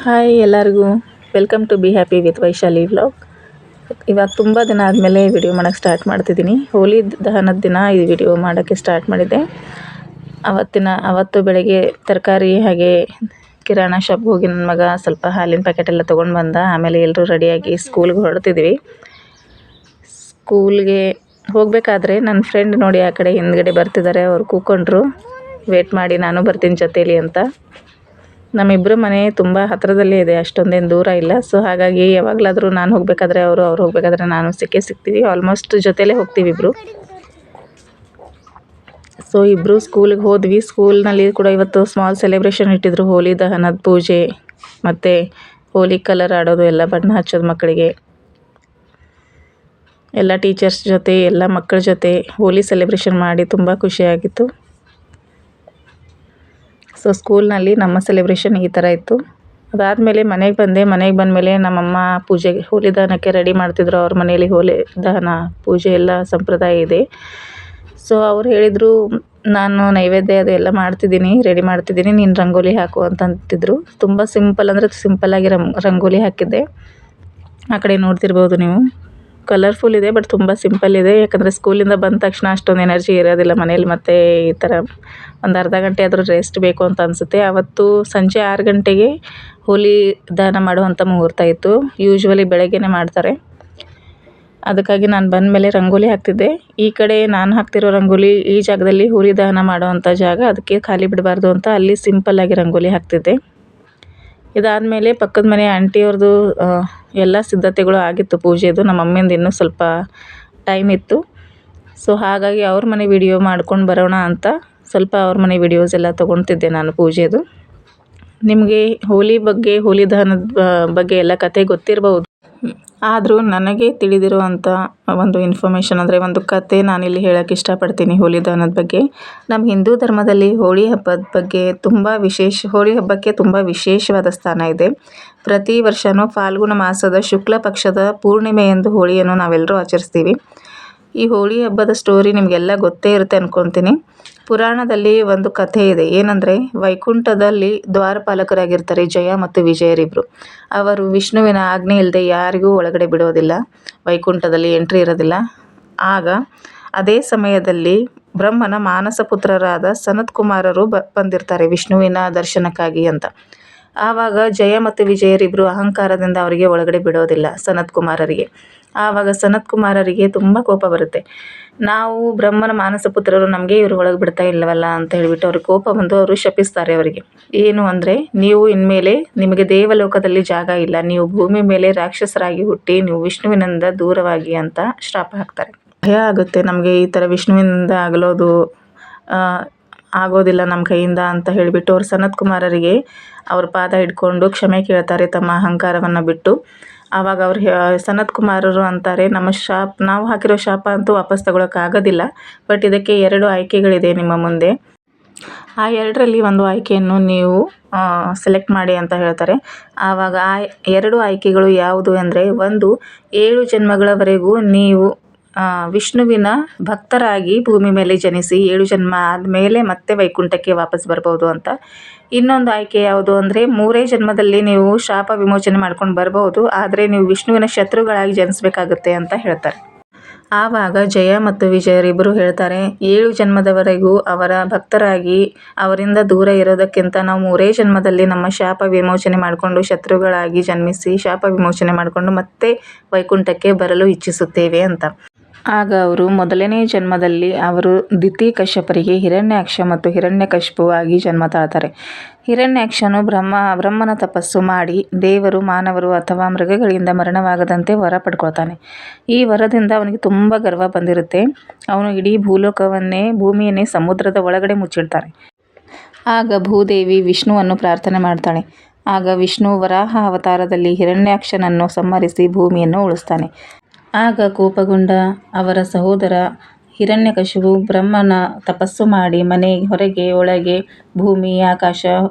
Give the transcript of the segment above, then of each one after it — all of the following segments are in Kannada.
ಹಾಯ್ ಎಲ್ಲರಿಗೂ, welcome to be happy with Vaishali vlog. ಇವಾಗ ತುಂಬ ದಿನ ಆದಮೇಲೆ ವಿಡಿಯೋ ಮಾಡೋಕ್ಕೆ ಸ್ಟಾರ್ಟ್ ಮಾಡ್ತಿದ್ದೀನಿ. ಹೋಲಿ ದಹನದ ದಿನ ಈ ವಿಡಿಯೋ ಮಾಡೋಕ್ಕೆ ಸ್ಟಾರ್ಟ್ ಮಾಡಿದ್ದೆ. ಅವತ್ತು ಬೆಳಗ್ಗೆ ತರಕಾರಿ ಹಾಗೆ ಕಿರಾಣ ಶಾಪ್ಗೆ ಹೋಗಿ ನನ್ನ ಮಗ ಸ್ವಲ್ಪ ಹಾಲಿನ ಪ್ಯಾಕೆಟ್ ಎಲ್ಲ ತೊಗೊಂಡು ಬಂದ. ಆಮೇಲೆ ಎಲ್ಲರೂ ರೆಡಿಯಾಗಿ ಸ್ಕೂಲ್ಗೆ ಹೊರಡ್ತಿದ್ವಿ. ಸ್ಕೂಲ್ಗೆ ಹೋಗಬೇಕಾದ್ರೆ ನನ್ನ ಫ್ರೆಂಡ್ ನೋಡಿ ಆ ಕಡೆ ಹಿಂದ್ಗಡೆ ಬರ್ತಿದ್ದಾರೆ. ಅವ್ರು ಕೂತ್ಕೊಂಡ್ರು, ವೇಟ್ ಮಾಡಿ ನಾನು ಬರ್ತೀನಿ ಜೊತೇಲಿ ಅಂತ. ನಮ್ಮಿಬ್ಬರ ಮನೆ ತುಂಬ ಹತ್ತಿರದಲ್ಲೇ ಇದೆ, ಅಷ್ಟೊಂದೇನು ದೂರ ಇಲ್ಲ. ಸೊ ಹಾಗಾಗಿ ಯಾವಾಗಲಾದರೂ ನಾನು ಹೋಗಬೇಕಾದ್ರೆ ಅವ್ರು ಹೋಗಬೇಕಾದ್ರೆ ನಾನು ಸಿಗ್ತೀವಿ. ಆಲ್ಮೋಸ್ಟ್ ಜೊತೆಲೇ ಹೋಗ್ತೀವಿ ಇಬ್ಬರು. ಸೊ ಇಬ್ಬರು ಸ್ಕೂಲಿಗೆ ಹೋದ್ವಿ. ಸ್ಕೂಲ್ನಲ್ಲಿ ಕೂಡ ಇವತ್ತು ಸ್ಮಾಲ್ ಸೆಲೆಬ್ರೇಷನ್ ಇಟ್ಟಿದ್ರು. ಹೋಲಿ ದಹನದ ಪೂಜೆ ಮತ್ತು ಹೋಲಿ ಕಲರ್ ಆಡೋದು, ಎಲ್ಲ ಬಣ್ಣ ಹಚ್ಚೋದು ಮಕ್ಕಳಿಗೆ. ಎಲ್ಲ ಟೀಚರ್ಸ್ ಜೊತೆ ಎಲ್ಲ ಮಕ್ಕಳ ಜೊತೆ ಹೋಲಿ ಸೆಲೆಬ್ರೇಷನ್ ಮಾಡಿ ತುಂಬ ಖುಷಿಯಾಗಿತ್ತು. ಸೊ ಸ್ಕೂಲ್ನಲ್ಲಿ ನಮ್ಮ ಸೆಲೆಬ್ರೇಷನ್ ಈ ಥರ ಇತ್ತು. ಅದಾದಮೇಲೆ ಮನೆಗೆ ಬಂದಮೇಲೆ ನಮ್ಮಮ್ಮ ಪೂಜೆಗೆ ಹೋಲಿ ದಹನಕ್ಕೆ ರೆಡಿ ಮಾಡ್ತಿದ್ರು. ಅವ್ರ ಮನೆಯಲ್ಲಿ ಹೋಲಿ ದಹನ ಪೂಜೆ ಎಲ್ಲ ಸಂಪ್ರದಾಯ ಇದೆ. ಸೊ ಅವ್ರು ಹೇಳಿದರು, ನಾನು ನೈವೇದ್ಯ ಅದು ಎಲ್ಲ ರೆಡಿ ಮಾಡ್ತಿದ್ದೀನಿ, ನೀನು ರಂಗೋಲಿ ಹಾಕು ಅಂತಂತಿದ್ರು. ತುಂಬ ಸಿಂಪಲ್ಲಾಗಿ ರಂಗೋಲಿ ಹಾಕಿದ್ದೆ. ಆ ಕಡೆ ನೋಡ್ತಿರ್ಬೋದು ನೀವು, ಕಲರ್ಫುಲ್ ಇದೆ ಬಟ್ ತುಂಬ ಸಿಂಪಲ್ ಇದೆ. ಯಾಕಂದರೆ ಸ್ಕೂಲಿಂದ ಬಂದ ತಕ್ಷಣ ಅಷ್ಟೊಂದು ಎನರ್ಜಿ ಇರೋದಿಲ್ಲ ಮನೇಲಿ. ಮತ್ತು ಈ ಥರ ಒಂದು ಅರ್ಧ ಗಂಟೆ ಆದರೂ ರೆಸ್ಟ್ ಬೇಕು ಅಂತ ಅನಿಸುತ್ತೆ. ಆವತ್ತು ಸಂಜೆ 6 ಗಂಟೆಗೆ ಹೋಲಿ ದಹನ ಮಾಡುವಂಥ ಮುಹೂರ್ತ ಇತ್ತು. ಯೂಶ್ವಲಿ ಬೆಳಗ್ಗೆನೇ ಮಾಡ್ತಾರೆ. ಅದಕ್ಕಾಗಿ ನಾನು ಬಂದಮೇಲೆ ರಂಗೋಲಿ ಹಾಕ್ತಿದ್ದೆ. ಈ ಕಡೆ ನಾನು ಹಾಕ್ತಿರೋ ರಂಗೋಲಿ ಈ ಜಾಗದಲ್ಲಿ ಹೋಲಿ ದಹನ ಮಾಡುವಂಥ ಜಾಗ, ಅದಕ್ಕೆ ಖಾಲಿ ಬಿಡಬಾರ್ದು ಅಂತ ಅಲ್ಲಿ ಸಿಂಪಲ್ಲಾಗಿ ರಂಗೋಲಿ ಹಾಕ್ತಿದ್ದೆ. ಇದಾದಮೇಲೆ ಪಕ್ಕದ ಮನೆ ಆಂಟಿಯವ್ರದ್ದು ಎಲ್ಲ ಸಿದ್ಧತೆಗಳು ಆಗಿತ್ತು ಪೂಜೆದು. ನಮ್ಮ ಮಮ್ಮಿಂದ ಇನ್ನೂ ಸ್ವಲ್ಪ ಟೈಮ್ ಇತ್ತು. ಸೊ ಹಾಗಾಗಿ ಅವ್ರ ಮನೆ ವಿಡಿಯೋ ಮಾಡ್ಕೊಂಡು ಬರೋಣ ಅಂತ ಸ್ವಲ್ಪ ಅವ್ರ ಮನೆ ವಿಡಿಯೋಸ್ ಎಲ್ಲ ತೊಗೊಳ್ತಿದ್ದೆ ನಾನು ಪೂಜೆದು. ನಿಮಗೆ ಹೋಲಿ ದಹನದ ಬಗ್ಗೆ ಎಲ್ಲ ಕತೆ ಗೊತ್ತಿರಬಹುದು. ಆದರೂ ನನಗೆ ತಿಳಿದಿರುವಂಥ ಒಂದು ಇನ್ಫಾರ್ಮೇಷನ್ ಅಂದರೆ ಒಂದು ಕತೆ ನಾನಿಲ್ಲಿ ಹೇಳೋಕ್ಕೆ ಇಷ್ಟಪಡ್ತೀನಿ ಹೋಲಿ ದಹನದ ಬಗ್ಗೆ. ನಮ್ಮ ಹಿಂದೂ ಧರ್ಮದಲ್ಲಿ ಹೋಳಿ ಹಬ್ಬಕ್ಕೆ ತುಂಬ ವಿಶೇಷವಾದ ಸ್ಥಾನ ಇದೆ. ಪ್ರತಿ ವರ್ಷವೂ ಫಾಲ್ಗುಣ ಮಾಸದ ಶುಕ್ಲ ಪಕ್ಷದ ಪೂರ್ಣಿಮೆಯಂದು ಹೋಳಿಯನ್ನು ನಾವೆಲ್ಲರೂ ಆಚರಿಸ್ತೀವಿ. ಈ ಹೋಳಿ ಹಬ್ಬದ ಸ್ಟೋರಿ ನಿಮಗೆಲ್ಲ ಗೊತ್ತೇ ಇರುತ್ತೆ ಅಂದ್ಕೊತೀನಿ. ಪುರಾಣದಲ್ಲಿ ಒಂದು ಕಥೆ ಇದೆ. ಏನಂದರೆ, ವೈಕುಂಠದಲ್ಲಿ ದ್ವಾರಪಾಲಕರಾಗಿರ್ತಾರೆ ಜಯ ಮತ್ತು ವಿಜಯರಿಬ್ಬರು. ಅವರು ವಿಷ್ಣುವಿನ ಆಜ್ಞೆ ಇಲ್ಲದೆ ಯಾರಿಗೂ ಒಳಗಡೆ ಬಿಡೋದಿಲ್ಲ, ವೈಕುಂಠದಲ್ಲಿ ಎಂಟ್ರಿ ಇರೋದಿಲ್ಲ. ಆಗ ಅದೇ ಸಮಯದಲ್ಲಿ ಬ್ರಹ್ಮನ ಮಾನಸ ಪುತ್ರರಾದ ಸನತ್ ಕುಮಾರರು ಬಂದಿರ್ತಾರೆ ವಿಷ್ಣುವಿನ ದರ್ಶನಕ್ಕಾಗಿ ಅಂತ. ಆವಾಗ ಜಯ ಮತ್ತು ವಿಜಯರಿಬ್ಬರು ಅಹಂಕಾರದಿಂದ ಅವರಿಗೆ ಒಳಗಡೆ ಬಿಡೋದಿಲ್ಲ, ಸನತ್ ಕುಮಾರರಿಗೆ. ಆವಾಗ ಸನತ್ ಕುಮಾರರಿಗೆ ತುಂಬ ಕೋಪ ಬರುತ್ತೆ. ನಾವು ಬ್ರಹ್ಮನ ಮಾನಸ ಪುತ್ರರು, ನಮಗೆ ಇವರು ಒಳಗೆ ಬಿಡ್ತಾ ಇಲ್ಲವಲ್ಲ ಅಂತ ಹೇಳಿಬಿಟ್ಟು ಅವ್ರಿಗೆ ಕೋಪ ಬಂದು ಅವರು ಶಪಿಸ್ತಾರೆ ಅವರಿಗೆ. ಏನು ಅಂದರೆ, ನೀವು ಇನ್ಮೇಲೆ ನಿಮಗೆ ದೇವಲೋಕದಲ್ಲಿ ಜಾಗ ಇಲ್ಲ, ನೀವು ಭೂಮಿ ಮೇಲೆ ರಾಕ್ಷಸರಾಗಿ ಹುಟ್ಟಿ ನೀವು ವಿಷ್ಣುವಿನಿಂದ ದೂರವಾಗಿ ಅಂತ ಶ್ರಾಪ ಹಾಕ್ತಾರೆ. ಭಯ ಆಗುತ್ತೆ ನಮಗೆ, ಈ ಥರ ವಿಷ್ಣುವಿನಿಂದ ಆಗೋದಿಲ್ಲ ನಮ್ಮ ಕೈಯಿಂದ ಅಂತ ಹೇಳಿಬಿಟ್ಟು ಅವ್ರು ಸನತ್ ಕುಮಾರರಿಗೆ ಅವ್ರ ಪಾದ ಹಿಡ್ಕೊಂಡು ಕ್ಷಮೆ ಕೇಳ್ತಾರೆ ತಮ್ಮ ಅಹಂಕಾರವನ್ನು ಬಿಟ್ಟು. ಆವಾಗ ಅವ್ರು ಸನತ್ ಕುಮಾರರು ಅಂತಾರೆ, ನಾವು ಹಾಕಿರೋ ಶಾಪ ಅಂತೂ ವಾಪಸ್ ತಗೊಳಕ್ಕಾಗೋದಿಲ್ಲ, ಬಟ್ ಇದಕ್ಕೆ 2 ಆಯ್ಕೆಗಳಿದೆ ನಿಮ್ಮ ಮುಂದೆ. ಆ 2ರಲ್ಲಿ ಒಂದು ಆಯ್ಕೆಯನ್ನು ನೀವು ಸೆಲೆಕ್ಟ್ ಮಾಡಿ ಅಂತ ಹೇಳ್ತಾರೆ. ಆವಾಗ ಆ 2 ಆಯ್ಕೆಗಳು ಯಾವುದು ಅಂದರೆ, ಒಂದು 7 ಜನ್ಮಗಳವರೆಗೂ ನೀವು ವಿಷ್ಣುವಿನ ಭಕ್ತರಾಗಿ ಭೂಮಿ ಮೇಲೆ ಜನಿಸಿ 7 ಜನ್ಮ ಆದಮೇಲೆ ಮತ್ತೆ ವೈಕುಂಠಕ್ಕೆ ವಾಪಸ್ ಬರ್ಬೋದು ಅಂತ. ಇನ್ನೊಂದು ಆಯ್ಕೆ ಯಾವುದು ಅಂದರೆ, 3 ಜನ್ಮದಲ್ಲಿ ನೀವು ಶಾಪ ವಿಮೋಚನೆ ಮಾಡ್ಕೊಂಡು ಬರ್ಬೋದು, ಆದರೆ ನೀವು ವಿಷ್ಣುವಿನ ಶತ್ರುಗಳಾಗಿ ಜನಿಸಬೇಕಾಗುತ್ತೆ ಅಂತ ಹೇಳ್ತಾರೆ. ಆವಾಗ ಜಯ ಮತ್ತು ವಿಜಯರಿಬ್ಬರು ಹೇಳ್ತಾರೆ, 7 ಜನ್ಮದವರೆಗೂ ಅವರ ಭಕ್ತರಾಗಿ ಅವರಿಂದ ದೂರ ಇರೋದಕ್ಕಿಂತ ನಾವು 3 ಜನ್ಮದಲ್ಲಿ ನಮ್ಮ ಶಾಪ ವಿಮೋಚನೆ ಮಾಡಿಕೊಂಡು ಶತ್ರುಗಳಾಗಿ ಜನ್ಮಿಸಿ ಶಾಪ ವಿಮೋಚನೆ ಮಾಡಿಕೊಂಡು ಮತ್ತೆ ವೈಕುಂಠಕ್ಕೆ ಬರಲು ಇಚ್ಛಿಸುತ್ತೇವೆ ಅಂತ. ಆಗ ಅವರು ಮೊದಲನೇ ಜನ್ಮದಲ್ಲಿ ಅವರು ದಿತಿ ಕಶ್ಯಪರಿಗೆ ಹಿರಣ್ಯಾಕ್ಷ ಮತ್ತು ಹಿರಣ್ಯಕಶಿಪುವಾಗಿ ಜನ್ಮ ತಾಳ್ತಾರೆ. ಹಿರಣ್ಯಾಕ್ಷನು ಬ್ರಹ್ಮನ ತಪಸ್ಸು ಮಾಡಿ ದೇವರು, ಮಾನವರು ಅಥವಾ ಮೃಗಗಳಿಂದ ಮರಣವಾಗದಂತೆ ವರ ಪಡ್ಕೊಳ್ತಾನೆ. ಈ ವರದಿಂದ ಅವನಿಗೆ ತುಂಬ ಗರ್ವ ಬಂದಿರುತ್ತೆ. ಅವನು ಇಡೀ ಭೂಮಿಯನ್ನೇ ಸಮುದ್ರದ ಒಳಗಡೆ ಮುಚ್ಚಿಡ್ತಾನೆ. ಆಗ ಭೂದೇವಿ ವಿಷ್ಣುವನ್ನು ಪ್ರಾರ್ಥನೆ ಮಾಡ್ತಾಳೆ. ಆಗ ವಿಷ್ಣು ವರಾಹ ಅವತಾರದಲ್ಲಿ ಹಿರಣ್ಯಾಕ್ಷನನ್ನು ಸಂಹರಿಸಿ ಭೂಮಿಯನ್ನು ಉಳಿಸ್ತಾನೆ. ಆಗ ಕೋಪಗೊಂಡ ಅವರ ಸಹೋದರ ಹಿರಣ್ಯಕಶಿಪು ಬ್ರಹ್ಮನ ತಪಸ್ಸು ಮಾಡಿ ಮನೆ, ಹೊರಗೆ, ಒಳಗೆ, ಭೂಮಿ, ಆಕಾಶ,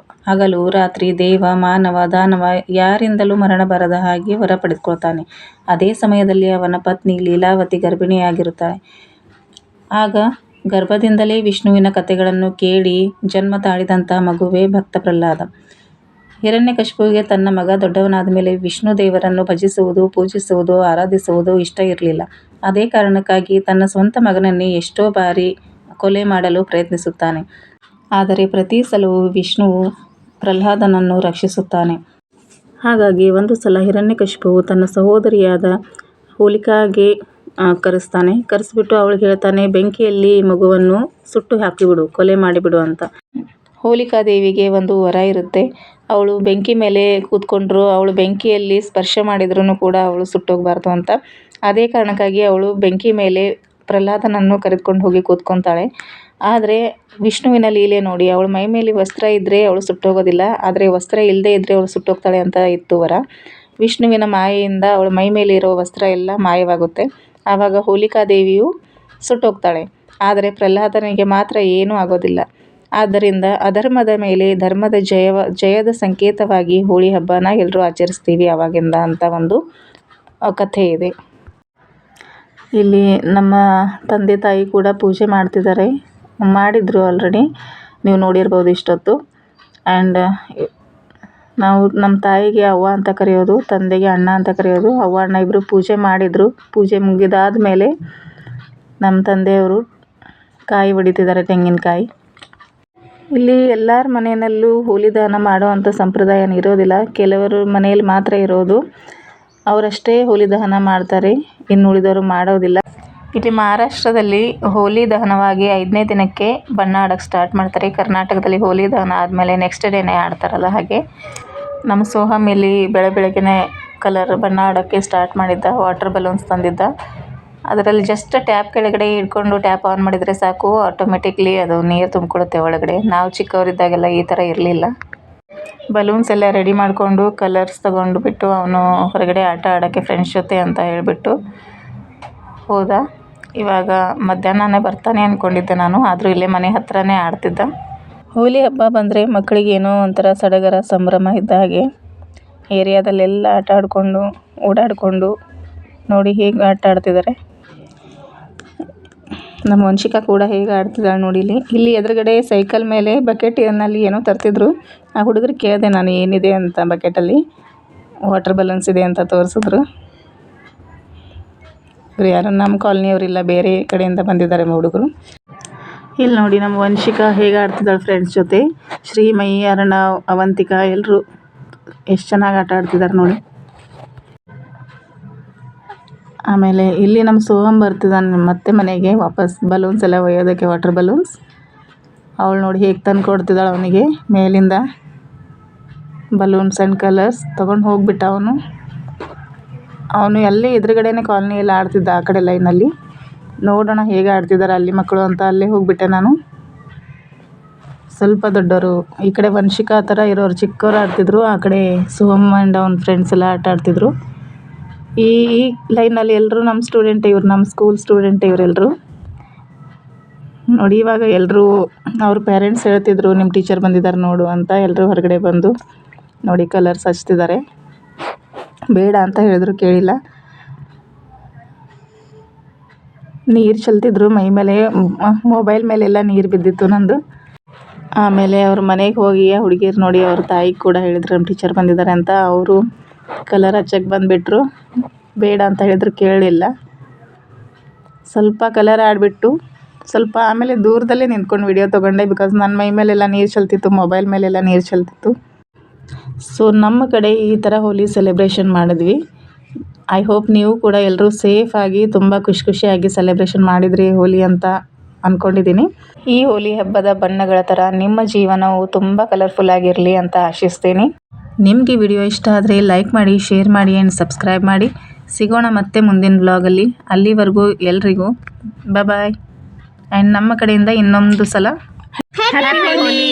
ಹಗಲು, ರಾತ್ರಿ, ದೇವ, ಮಾನವ, ದಾನವ ಯಾರಿಂದಲೂ ಮರಣ ಬರದ ಹಾಗೆ ವರ ಪಡೆದುಕೊಳ್ತಾನೆ. ಅದೇ ಸಮಯದಲ್ಲಿ ಅವನ ಪತ್ನಿ ಲೀಲಾವತಿ ಗರ್ಭಿಣಿಯಾಗಿರುತ್ತಾಳೆ. ಆಗ ಗರ್ಭದಿಂದಲೇ ವಿಷ್ಣುವಿನ ಕಥೆಗಳನ್ನು ಕೇಳಿ ಜನ್ಮ ತಾಳಿದಂಥ ಮಗುವೇ ಭಕ್ತ ಪ್ರಹ್ಲಾದ. ಹಿರಣ್ಯಕಶಿಪುವಿಗೆ ತನ್ನ ಮಗ ದೊಡ್ಡವನಾದ ಮೇಲೆ ವಿಷ್ಣು ದೇವರನ್ನು ಭಜಿಸುವುದು, ಪೂಜಿಸುವುದು, ಆರಾಧಿಸುವುದು ಇಷ್ಟ ಇರಲಿಲ್ಲ. ಅದೇ ಕಾರಣಕ್ಕಾಗಿ ತನ್ನ ಸ್ವಂತ ಮಗನನ್ನೇ ಎಷ್ಟೋ ಬಾರಿ ಕೊಲೆ ಮಾಡಲು ಪ್ರಯತ್ನಿಸುತ್ತಾನೆ. ಆದರೆ ಪ್ರತಿ ಸಲವೂ ವಿಷ್ಣುವು ಪ್ರಹ್ಲಾದನನ್ನು ರಕ್ಷಿಸುತ್ತಾನೆ. ಹಾಗಾಗಿ ಒಂದು ಸಲ ಹಿರಣ್ಯಕಶಿಪುವು ತನ್ನ ಸಹೋದರಿಯಾದ ಹೋಲಿಕಾಗೆ ಕರೆಸಿಬಿಟ್ಟು ಅವಳಿಗೆ ಹೇಳ್ತಾನೆ, ಬೆಂಕಿಯಲ್ಲಿ ಈ ಮಗುವನ್ನು ಸುಟ್ಟು ಹಾಕಿಬಿಡು, ಕೊಲೆ ಮಾಡಿಬಿಡು ಅಂತ. ಹೋಲಿಕಾದೇವಿಗೆ ಒಂದು ವರ ಇರುತ್ತೆ. ಅವಳು ಬೆಂಕಿ ಮೇಲೆ ಕೂತ್ಕೊಂಡ್ರು, ಅವಳು ಬೆಂಕಿಯಲ್ಲಿ ಸ್ಪರ್ಶ ಮಾಡಿದ್ರೂ ಕೂಡ ಅವಳು ಸುಟ್ಟೋಗಬಾರ್ದು ಅಂತ. ಅದೇ ಕಾರಣಕ್ಕಾಗಿ ಅವಳು ಬೆಂಕಿ ಮೇಲೆ ಪ್ರಹ್ಲಾದನನ್ನು ಕರೆದುಕೊಂಡು ಹೋಗಿ ಕೂತ್ಕೊತಾಳೆ. ಆದರೆ ವಿಷ್ಣುವಿನ ಲೀಲೆ ನೋಡಿ, ಅವಳ ಮೈ ಮೇಲೆ ವಸ್ತ್ರ ಇದ್ದರೆ ಅವಳು ಸುಟ್ಟೋಗೋದಿಲ್ಲ, ಆದರೆ ವಸ್ತ್ರ ಇಲ್ಲದೆ ಇದ್ದರೆ ಅವಳು ಸುಟ್ಟೋಗ್ತಾಳೆ ಅಂತ ಇತ್ತು ವರ. ವಿಷ್ಣುವಿನ ಮಾಯೆಯಿಂದ ಅವಳ ಮೈ ಮೇಲೆ ಇರೋ ವಸ್ತ್ರ ಎಲ್ಲ ಮಾಯವಾಗುತ್ತೆ. ಆವಾಗ ಹೋಲಿಕಾದೇವಿಯು ಸುಟ್ಟೋಗ್ತಾಳೆ. ಆದರೆ ಪ್ರಹ್ಲಾದನಿಗೆ ಮಾತ್ರ ಏನೂ ಆಗೋದಿಲ್ಲ. ಆದ್ದರಿಂದ ಅಧರ್ಮದ ಮೇಲೆ ಧರ್ಮದ ಜಯದ ಸಂಕೇತವಾಗಿ ಹೋಳಿ ಹಬ್ಬನ ಎಲ್ಲರೂ ಆಚರಿಸ್ತೀವಿ ಆವಾಗಿಂದ ಅಂತ ಒಂದು ಕಥೆ ಇದೆ. ಇಲ್ಲಿ ನಮ್ಮ ತಂದೆ ತಾಯಿ ಕೂಡ ಪೂಜೆ ಮಾಡಿದ್ರು ಆಲ್ರೆಡಿ, ನೀವು ನೋಡಿರ್ಬೋದು ಇಷ್ಟೊತ್ತು. ಆ್ಯಂಡ್ ನಾವು ನಮ್ಮ ತಾಯಿಗೆ ಅವ್ವ ಅಂತ ಕರೆಯೋದು, ತಂದೆಗೆ ಅಣ್ಣ ಅಂತ ಕರೆಯೋದು. ಅವ್ವ ಅಣ್ಣ ಇಬ್ಬರು ಪೂಜೆ ಮಾಡಿದರು. ಪೂಜೆ ಮುಗಿದಾದ ಮೇಲೆ ನಮ್ಮ ತಂದೆಯವರು ಕಾಯಿ ಹೊಡಿತಿದ್ದಾರೆ, ತೆಂಗಿನಕಾಯಿ. ಇಲ್ಲಿ ಎಲ್ಲರ ಮನೆಯಲ್ಲೂ ಹೋಲಿ ದಹನ ಮಾಡುವಂಥ ಸಂಪ್ರದಾಯ ಇರೋದಿಲ್ಲ. ಕೆಲವರು ಮನೆಯಲ್ಲಿ ಮಾತ್ರ ಇರೋದು, ಅವರಷ್ಟೇ ಹೋಲಿ ದಹನ ಮಾಡ್ತಾರೆ, ಇನ್ನು ಉಳಿದವರು ಮಾಡೋದಿಲ್ಲ. ಇಲ್ಲಿ ಮಹಾರಾಷ್ಟ್ರದಲ್ಲಿ ಹೋಲಿ ದಹನವಾಗಿ 5ನೇ ದಿನಕ್ಕೆ ಬಣ್ಣ ಆಡೋಕ್ಕೆ ಸ್ಟಾರ್ಟ್ ಮಾಡ್ತಾರೆ. ಕರ್ನಾಟಕದಲ್ಲಿ ಹೋಲಿ ದಹನ ಆದಮೇಲೆ ನೆಕ್ಸ್ಟ್ ಡೇನೇ ಆಡ್ತಾರಲ್ಲ ಹಾಗೆ. ನಮ್ಮ ಸೋಹಮ್ ಇಲ್ಲಿ ಬೆಳಗ್ಗೆನೇ ಬಣ್ಣ ಆಡೋಕ್ಕೆ ಸ್ಟಾರ್ಟ್ ಮಾಡಿದ್ದ. ವಾಟರ್ ಬಲೂನ್ಸ್ ತಂದಿದ್ದ. ಅದರಲ್ಲಿ ಜಸ್ಟ್ ಟ್ಯಾಪ್ ಕೆಳಗಡೆ ಇಟ್ಕೊಂಡು ಟ್ಯಾಪ್ ಆನ್ ಮಾಡಿದರೆ ಸಾಕು, ಆಟೋಮೆಟಿಕ್ಲಿ ಅದು ನೀರು ತುಂಬಿಕೊಳ್ಳುತ್ತೆ ಒಳಗಡೆ. ನಾವು ಚಿಕ್ಕವರಿದ್ದಾಗೆಲ್ಲ ಈ ಥರ ಇರಲಿಲ್ಲ. ಬಲೂನ್ಸ್ ಎಲ್ಲ ರೆಡಿ ಮಾಡಿಕೊಂಡು ಕಲರ್ಸ್ ತೊಗೊಂಡು ಬಿಟ್ಟು ಅವನು ಹೊರಗಡೆ ಆಟ ಆಡೋಕ್ಕೆ ಫ್ರೆಂಡ್ಸ್ ಜೊತೆ ಅಂತ ಹೇಳಿಬಿಟ್ಟು ಹೋದ. ಇವಾಗ ಮಧ್ಯಾಹ್ನನೇ ಬರ್ತಾನೆ ಅಂದ್ಕೊಂಡಿದ್ದೆ ನಾನು, ಆದರೂ ಇಲ್ಲೇ ಮನೆ ಹತ್ರನೇ ಆಡ್ತಿದ್ದ. ಹೋಲಿ ಹಬ್ಬ ಬಂದರೆ ಮಕ್ಕಳಿಗೆ ಏನೋ ಒಂಥರ ಸಡಗರ ಸಂಭ್ರಮ ಇದ್ದ ಹಾಗೆ. ಏರಿಯಾದಲ್ಲೆಲ್ಲ ಆಟ ಆಡಿಕೊಂಡು ಓಡಾಡಿಕೊಂಡು ನೋಡಿ ಹೇಗೆ ಆಟ ಆಡ್ತಿದ್ದಾರೆ. ನಮ್ಮ ವಂಶಿಕಾ ಕೂಡ ಹೇಗೆ ಆಡ್ತಿದ್ದಾಳೆ ನೋಡಿ. ಇಲ್ಲಿ ಎದುರುಗಡೆ ಸೈಕಲ್ ಮೇಲೆ ಬಕೆಟ್ನಲ್ಲಿ ಏನೋ ತರ್ತಿದ್ರು. ಆ ಹುಡುಗರು ಕೇಳಿದೆ ನಾನು ಏನಿದೆ ಅಂತ. ಬಕೆಟಲ್ಲಿ ವಾಟರ್ ಬಲೂನ್ಸ್ ಇದೆ ಅಂತ ತೋರಿಸಿದ್ರು. ಯಾರು ನಮ್ಮ ಕಾಲನಿಯವರಿಲ್ಲ, ಬೇರೆ ಕಡೆಯಿಂದ ಬಂದಿದ್ದಾರೆ ಹುಡುಗರು. ಇಲ್ಲಿ ನೋಡಿ ನಮ್ಮ ವಂಶಿಕಾ ಹೇಗೆ ಆಡ್ತಿದ್ದಾಳೆ ಫ್ರೆಂಡ್ಸ್ ಜೊತೆ. ಶ್ರೀಮಯಿ, ಅರ್ಣವ್, ಅವಂತಿಕಾ ಎಲ್ಲರೂ ಎಷ್ಟು ಚೆನ್ನಾಗಿ ಆಟ ಆಡ್ತಿದ್ದಾರೆ ನೋಡಿ. ಆಮೇಲೆ ಇಲ್ಲಿ ನಮ್ಮ ಸೋಹಮ್ ಬರ್ತಿದ್ದಾನೆ ಮತ್ತೆ ಮನೆಗೆ ವಾಪಸ್ ಬಲೂನ್ಸ್ ಎಲ್ಲ ಒಯ್ಯೋದಕ್ಕೆ, ವಾಟರ್ ಬಲೂನ್ಸ್. ಅವಳು ನೋಡಿ ಹೇಗೆ ತಂದು ಕೊಡ್ತಿದ್ದಾಳೆ ಅವನಿಗೆ ಮೇಲಿಂದ ಬಲೂನ್ಸ್ ಆ್ಯಂಡ್ ಕಲರ್ಸ್ ತೊಗೊಂಡು ಹೋಗ್ಬಿಟ್ಟ ಅವನು ಎಲ್ಲಿ ಎದುರುಗಡೆನೇ ಕಾಲನಿಯಲ್ಲಿ ಆಡ್ತಿದ್ದ, ಆ ಕಡೆ ಲೈನಲ್ಲಿ. ನೋಡೋಣ ಹೇಗೆ ಆಡ್ತಿದ್ದಾರೆ ಅಲ್ಲಿ ಮಕ್ಕಳು ಅಂತ ಅಲ್ಲೇ ಹೋಗ್ಬಿಟ್ಟೆ ನಾನು. ಸ್ವಲ್ಪ ದೊಡ್ಡವರು, ಈ ಕಡೆ ವಂಶಿಕಾ ಥರ ಇರೋರು ಚಿಕ್ಕವರು ಆಡ್ತಿದ್ರು, ಆ ಕಡೆ ಸೋಹಮ್ ಆ್ಯಂಡ್ ಅವ್ನ ಫ್ರೆಂಡ್ಸ್ ಎಲ್ಲ ಆಟ ಆಡ್ತಿದ್ರು. ಈ ಲೈನಲ್ಲಿ ಎಲ್ಲರೂ ನಮ್ಮ ಸ್ಟೂಡೆಂಟ್, ಇವ್ರು ನಮ್ಮ ಸ್ಕೂಲ್ ಸ್ಟೂಡೆಂಟ್ ಇವರೆಲ್ಲರೂ ನೋಡಿ. ಇವಾಗ ಎಲ್ಲರೂ ಅವ್ರ ಪೇರೆಂಟ್ಸ್ ಹೇಳ್ತಿದ್ರು ನಿಮ್ಮ ಟೀಚರ್ ಬಂದಿದ್ದಾರೆ ನೋಡು ಅಂತ. ಎಲ್ಲರೂ ಹೊರಗಡೆ ಬಂದು ನೋಡಿ ಕಲರ್ಸ್ ಹಚ್ತಿದ್ದಾರೆ. ಬೇಡ ಅಂತ ಹೇಳಿದ್ರು ಕೇಳಿಲ್ಲ. ನೀರು ಚೆಲ್ತಿದ್ರು ಮೈ ಮೇಲೆ, ಮೊಬೈಲ್ ಮೇಲೆಲ್ಲ ನೀರು ಬಿದ್ದಿತ್ತು ನಂದು. ಆಮೇಲೆ ಅವ್ರ ಮನೆಗೆ ಹೋಗಿ ಆ ಹುಡುಗಿಯರು ನೋಡಿ ಅವ್ರ ತಾಯಿಗೆ ಕೂಡ ಹೇಳಿದ್ರು ನಮ್ಮ ಟೀಚರ್ ಬಂದಿದ್ದಾರೆ ಅಂತ. ಅವರು ಕಲರ್ ಹಚ್ಚಕ್ಕೆ ಬಂದುಬಿಟ್ರು. ಬೇಡ ಅಂತ ಹೇಳಿದ್ರು ಕೇಳಲಿಲ್ಲ. ಸ್ವಲ್ಪ ಕಲರ್ ಆಡಿಬಿಟ್ಟು ಸ್ವಲ್ಪ ಆಮೇಲೆ ದೂರದಲ್ಲೇ ನಿಂತ್ಕೊಂಡು ವಿಡಿಯೋ ತೊಗೊಂಡೆ. ಬಿಕಾಸ್ ನನ್ನ ಮೈ ಮೇಲೆಲ್ಲ ನೀರು ಚೆಲ್ತಿತ್ತು, ಮೊಬೈಲ್ ಮೇಲೆಲ್ಲ ನೀರು ಚೆಲ್ತಿತ್ತು. ಸೊ ನಮ್ಮ ಕಡೆ ಈ ಥರ ಹೋಲಿ ಸೆಲೆಬ್ರೇಷನ್ ಮಾಡಿದ್ವಿ. ಐ ಹೋಪ್ ನೀವು ಕೂಡ ಎಲ್ಲರೂ ಸೇಫಾಗಿ ತುಂಬ ಖುಷಿಯಾಗಿ ಸೆಲೆಬ್ರೇಷನ್ ಮಾಡಿದ್ರಿ ಹೋಲಿ ಅಂತ ಅಂದ್ಕೊಂಡಿದ್ದೀನಿ. ಈ ಹೋಲಿ ಹಬ್ಬದ ಬಣ್ಣಗಳ ಥರ ನಿಮ್ಮ ಜೀವನವು ತುಂಬ ಕಲರ್ಫುಲ್ ಆಗಿರಲಿ ಅಂತ ಆಶಿಸ್ತೀನಿ. ನಿಮಗೆ ವಿಡಿಯೋ ಇಷ್ಟ ಆದರೆ ಲೈಕ್ ಮಾಡಿ, ಶೇರ್ ಮಾಡಿ ಆ್ಯಂಡ್ ಸಬ್ಸ್ಕ್ರೈಬ್ ಮಾಡಿ. ಸಿಗೋಣ ಮತ್ತೆ ಮುಂದಿನ ವ್ಲಾಗಲ್ಲಿ. ಅಲ್ಲಿವರೆಗೂ ಎಲ್ರಿಗೂ ಬಾಯ್. ಆ್ಯಂಡ್ ನಮ್ಮ ಕಡೆಯಿಂದ ಇನ್ನೊಂದು ಸಲ ಹ್ಯಾಪಿ ಹೋಲಿ.